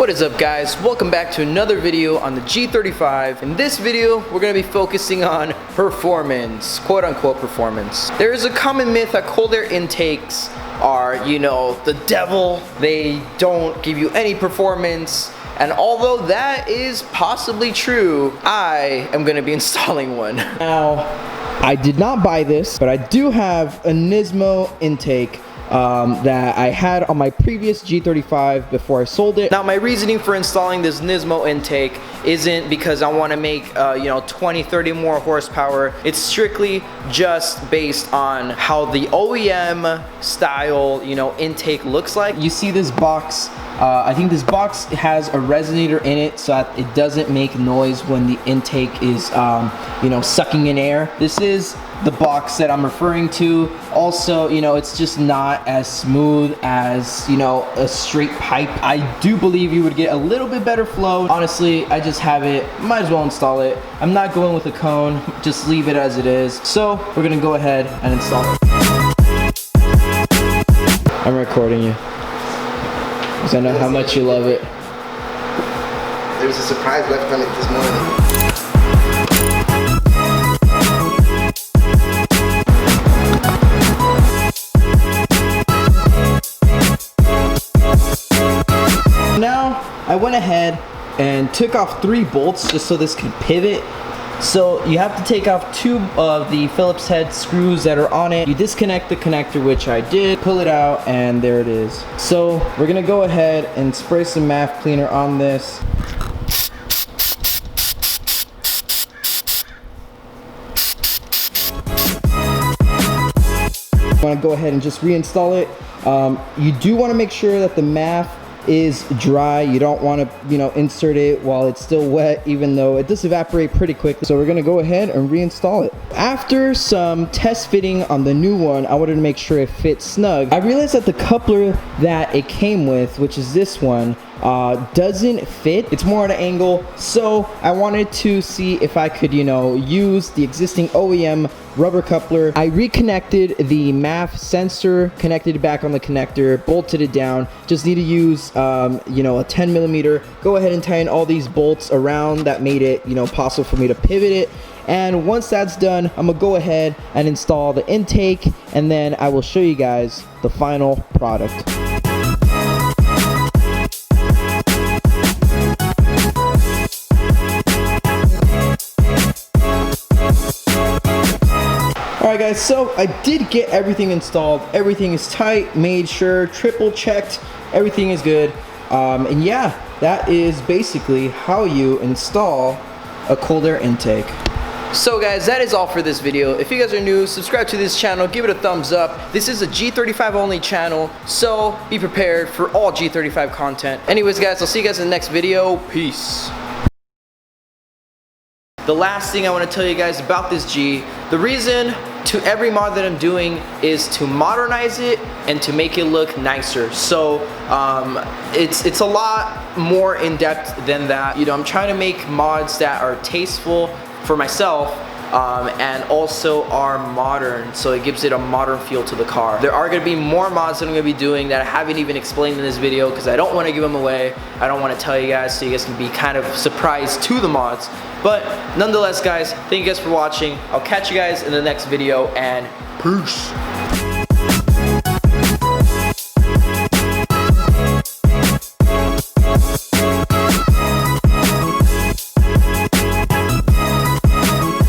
What is up, guys? Welcome back to another video on the G35. In this video, we're going to be focusing on performance, quote unquote performance. There is a common myth that cold air intakes are, the devil. They don't give you any performance. And although that is possibly true, I am going to be installing one. Now, I did not buy this, but I do have a Nismo intake that I had on my previous G35 before I sold it. Now, my reasoning for installing this Nismo intake isn't because I want to make 20, 30 more horsepower. It's strictly just based on how the OEM style intake looks like. You see this box, I think this box has a resonator in it so that it doesn't make noise when the intake is sucking in air. This is the box that I'm referring to. Also, it's just not as smooth as a straight pipe. I do believe you would get a little bit better flow. Honestly, I just have it, might as well install it. I'm not going with a cone, just leave it as it is. So we're gonna go ahead and install it. I'm recording you because I know how much you love it. There's a surprise left on it this morning. Now, I went ahead and took off 3 bolts just so this could pivot. So you have to take off 2 of the Phillips head screws that are on it. You disconnect the connector, which I did, pull it out, and there it is. So we're gonna go ahead and spray some MAF cleaner on this. I wanna go ahead and just reinstall it. You do wanna make sure that the MAF is dry. You don't want to insert it while it's still wet, even though it does evaporate pretty quickly. So we're gonna go ahead and reinstall it. After some test fitting on the new one, I wanted to make sure it fits snug. I realized that the coupler that it came with, which is this one, doesn't fit. It's more at an angle, so I wanted to see if I could use the existing OEM rubber coupler. I reconnected the MAF sensor, connected it back on the connector, bolted it down. Just need to use a 10 millimeter. Go ahead and tighten all these bolts around that made it possible for me to pivot it. And once that's done, I'm gonna go ahead and install the intake, and then I will show you guys the final product. Alright guys, so I did get everything installed. Everything is tight, made sure, triple checked, everything is good. And yeah, that is basically how you install a cold air intake. So guys, that is all for this video. If you guys are new, subscribe to this channel, give it a thumbs up. This is a G35 only channel, so be prepared for all G35 content. Anyways guys, I'll see you guys in the next video. Peace. The last thing I want to tell you guys about this G, the reason to every mod that I'm doing is to modernize it and to make it look nicer. So it's a lot more in depth than that. I'm trying to make mods that are tasteful for myself and also are modern, so it gives it a modern feel to the car. There are going to be more mods that I'm going to be doing that I haven't even explained in this video because I don't want to give them away. I don't want to tell you guys, so you guys can be kind of surprised to the mods. But nonetheless guys, thank you guys for watching. I'll catch you guys in the next video, and peace.